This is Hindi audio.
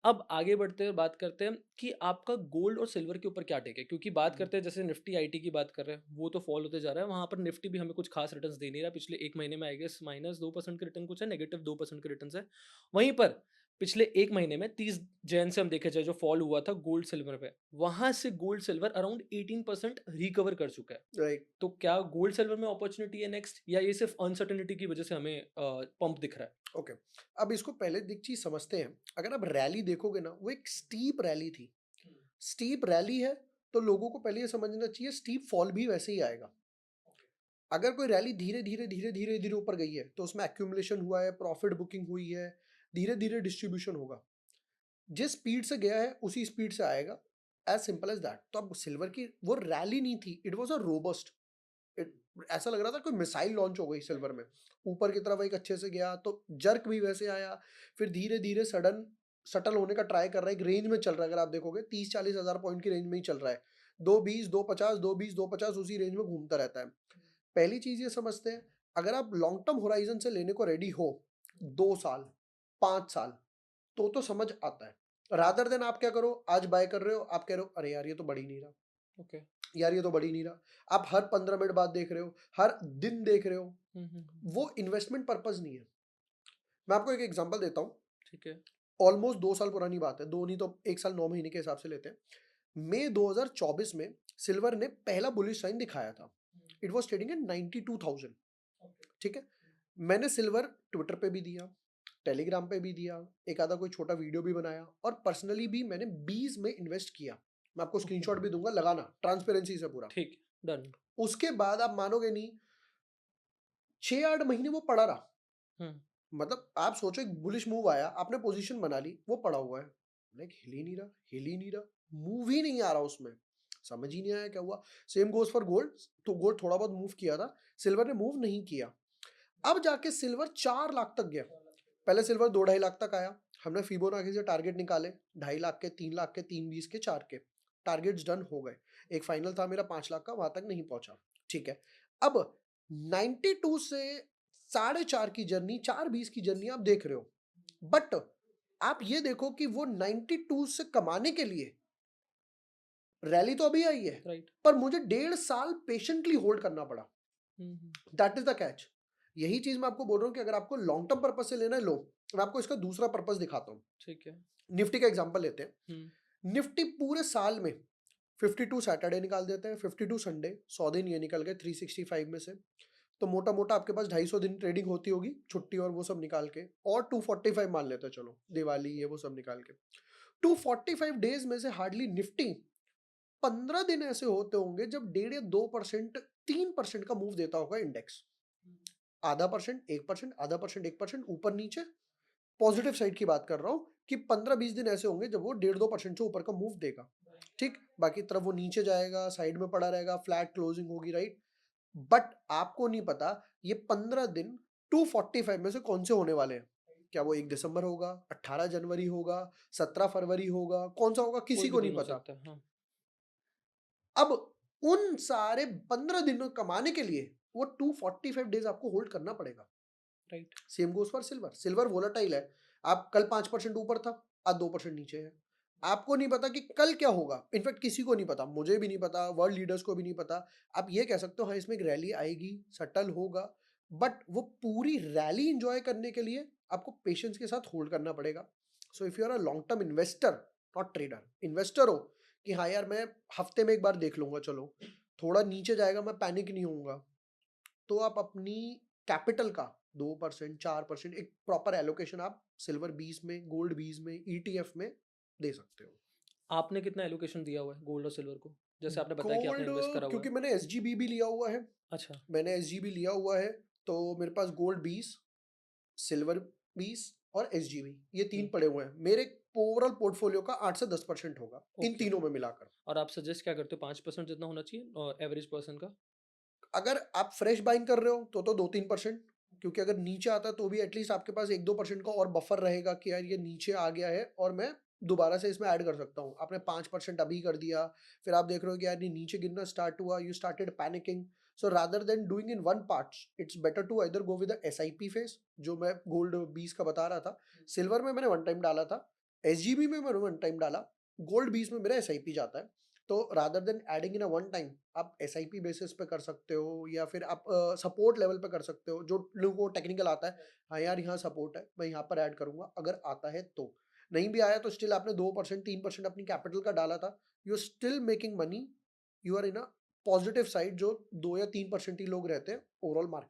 अब आगे बढ़ते हैं, बात करते हैं कि आपका गोल्ड और सिल्वर के ऊपर क्या टेक है? क्योंकि बात हम्म, करते हैं जैसे निफ्टी आईटी की बात कर रहे हैं, वो तो फॉल होते जा रहा है। वहाँ पर निफ्टी भी हमें कुछ खास रिटर्न्स दे नहीं रहा। पिछले 1 महीने में आई गेस -2% के रिटर्न कुछ है, -2% के रिटर्न्स है। वहीं पर पिछले 1 महीने में 30 जैन से हम देखे जाए जो फॉल हुआ था गोल्ड सिल्वर पे, वहाँ से गोल्ड सिल्वर अराउंड 18% रिकवर कर चुका है। राइट। तो क्या गोल्ड सिल्वर में अपॉर्च्युनिटी है नेक्स्ट, या ये सिर्फ अनसर्टेनिटी की वजह से हमें पंप दिख रहा है? ओके, अब इसको पहले एक चीज समझते हैं। अगर आप रैली देखोगे ना, वो एक स्टीप रैली थी। स्टीप रैली है तो लोगों को पहले ये समझना चाहिए स्टीप फॉल भी वैसे ही आएगा। अगर कोई रैली धीरे धीरे धीरे धीरे धीरे ऊपर गई है तो उसमें एक्यूमुलेशन हुआ है, प्रॉफिट बुकिंग हुई है, धीरे धीरे डिस्ट्रीब्यूशन होगा। जिस स्पीड से गया है उसी स्पीड से आएगा। As simple as that. तो अब सिल्वर की वो रैली नहीं थी, it was a robust. It ऐसा लग रहा था कोई मिसाइल लॉन्च हो गई सिल्वर में। ऊपर की तरफ एक अच्छे से गया तो जर्क भी वैसे आया, फिर धीरे धीरे सडन सटल होने का ट्राई कर रहा है। एक रेंज में चल रहा है, अगर आप देखोगे 30-40 हज़ार पॉइंट की रेंज में ही चल रहा है। 220, 250, 220, 250 उसी रेंज में घूमता रहता है। पहली चीज ये समझते हैं, अगर आप लॉन्ग टर्म होराइजन से लेने को रेडी हो, 2 साल, 5 साल, तो समझ आता है। रादर देन आप क्या करो, आज बाय कर रहे हो, आप कह रहे हो अरे यार ये तो बढ़ ही नहीं रहा, ओके। यार ये तो बढ़ ही नहीं रहा। आप हर 15 मिनट बाद देख रहे हो, हर दिन देख रहे हो। हुँ, हुँ, हुँ। वो इन्वेस्टमेंट पर्पज नहीं है। मैं आपको एक एग्जांपल देता हूँ। ठीक है। ऑलमोस्ट 2 साल पुरानी बात है, दो नहीं तो 1 साल 9 महीने के हिसाब से लेते हैं। मई 2024 में सिल्वर ने पहला बुलिश साइन दिखाया था। It was trading at 92,000। ठीक है। मैंने सिल्वर ट्विटर पे भी दिया, टेलीग्राम पे भी दिया, एक आधा कोई छोटा वीडियो भी बनाया, और पर्सनली भी मैंने 20 में इन्वेस्ट किया। मैं आपको ओके। स्क्रीनशॉट भी दूंगा, लगाना ट्रांसपेरेंसी से पूरा। ठीक, डन। उसके बाद आप मानोगे नहीं, 6-8 महीने वो पड़ा रहा। हुँ, मतलब आप सोचो, एक बुलिश मूव आया, आपने पोजीशन बना ली, वो पड़ा हुआ है। लाइक हिल ही नहीं रहा, हिल ही नहीं रहा, मूव ही नहीं आ रहा उसमें। समझ ही नहीं आया क्या हुआ। Same goes for gold. तो गोल्ड थोड़ा बहुत मूव किया था, सिल्वर ने मूव नहीं किया। अब जाके सिल्वर 4 लाख तक गया। पहले सिल्वर 2-2.5 लाख तक आया। हमने फिबोनाची से टारगेट निकाले, 2.5 लाख के, 3 लाख के, 320 के, 4 के। टारगेट्स डन हो गए। एक फाइनल था मेरा 5 लाख का, वहां तक नहीं पहुंचा। ठीक है। अब 92 से 4.5 की जर्नी, 420 की जर्नी आप देख रहे हो। बट आप ये देखो कि वो 92 से कमाने के लिए रैली तो अभी आई है, राइट। पर मुझे 1.5 साल पेशेंटली होल्ड करना पड़ा। हुँ, हुँ। That is the catch. यही चीज मैं आपको बोल रहा हूँ कि अगर आपको लॉन्ग टर्म पर्पज से लेना है, लो। मैं आपको इसका दूसरा पर्पज दिखाता हूँ। ठीक है। निफ्टी का एग्जांपल लेते हैं। हुँ, निफ्टी पूरे साल में 52 सैटरडे निकाल देते हैं, 52 संडे, 100 दिन ये निकल गए 365 में से। तो मोटा मोटा आपके पास 250 दिन ट्रेडिंग होती होगी, छुट्टी और वो सब निकाल के। और 245 मान लेते हैं, चलो दिवाली ये वो सब निकाल के। 245 डेज में से हार्डली निफ्टी 15 दिन ऐसे होते होंगे जब 1.5 या 2%, 3% का मूव देता होगा इंडेक्स। आधा परसेंट, 1%, आधा परसेंट, 1% ऊपर नीचे। पॉजिटिव साइड की बात कर रहा हूँ कि 15-20 दिन ऐसे होंगे जब वो 1.5-2% से ऊपर का मूव देगा। ठीक, बाकी तरफ वो नीचे जाएगा, साइड में पड़ा रहेगा, फ्लैट क्लोजिंग होगी, राइट। बट आपको नहीं पता ये 15 दिन 245 में से कौन से होने वाले हैं। क्या वो 1 दिसंबर होगा, 18 जनवरी होगा, 17 फरवरी होगा, कौन सा होगा, किसी कोई भी को नहीं दिन हो पता। सकता है, हाँ। अब उन सारे 15 दिनों कमाने के लिए वो 245 डेज आपको होल्ड करना पड़ेगा। Right. Same goes for silver. Silver volatile है। आप कल 5% ऊपर था, आज 2% नीचे है। आपको नहीं पता कि कल क्या होगा। इनफैक्ट किसी को नहीं पता, मुझे भी नहीं पता, वर्ल्ड लीडर्स को भी नहीं पता। आप ये कह सकते हो हाँ इसमें एक रैली आएगी, सटल होगा। बट वो पूरी रैली इंजॉय करने के लिए आपको पेशेंस के साथ होल्ड करना पड़ेगा। So if you are a long term investor, not trader, investor हो कि हाँ यार मैं हफ्ते में एक बार देख लूंगा, चलो थोड़ा नीचे जाएगा मैं पैनिक नहीं होऊंगा, तो आप अपनी कैपिटल का 2%, 4% एक प्रॉपर एलोकेशन आप सिल्वर 20 में, गोल्ड 20 में, ईटीएफ में दे सकते हो। आपने कितना एलोकेशन दिया हुआ है गोल्ड और सिल्वर को? जैसे आपने बताया कि आपने गोल्ड, इन्वेस्ट करा हुआ है। क्योंकि मैंने एसजीबी भी लिया हुआ है। अच्छा। मैंने एसजीबी लिया हुआ है, तो मेरे पास गोल्ड 20, सिल्वर 20 और एसजीबी, ये हुँ, तीन पड़े हुए हैं। मेरे ओवरऑल पोर्टफोलियो का 8 से 10% होगा इन ओके। तीनों में मिलाकर। और आप सजेस्ट क्या करते हो, 5% जितना होना चाहिए एवरेज पर्सन का? अगर आप फ्रेश बाइंग कर रहे हो तो 2-3%। क्योंकि अगर नीचे आता है तो भी एटलीस्ट आपके पास 1-2% का और बफर रहेगा कि यार ये नीचे आ गया है और मैं दोबारा से इसमें ऐड कर सकता हूँ। आपने 5% अभी कर दिया, फिर आप देख रहे हो कि यार ये नीचे गिरना स्टार्ट हुआ, you started panicking. So rather than doing in one part, it's better to either go with S I P phase, जो मैं गोल्ड 20 का बता रहा था। सिल्वर में मैंने वन टाइम डाला था, एसजीबी में मैंने वन टाइम डाला, गोल्ड बीस में मेरा एसआईपी जाता है। तो rather than adding in a one time, आप एसआईपी बेसिस पे कर सकते हो, या फिर आप सपोर्ट लेवल पे कर सकते हो। जो लोगों को टेक्निकल आता है, हाँ यार यहाँ सपोर्ट है, मैं यहाँ पर ऐड करूंगा, अगर आता है तो। नहीं भी आया तो स्टिल आपने 2% 3% अपनी कैपिटल का डाला था, you are still making money, you are in a positive side, जो 2 या 3% ही लोग रहते हैं ओवरऑल मार्केट।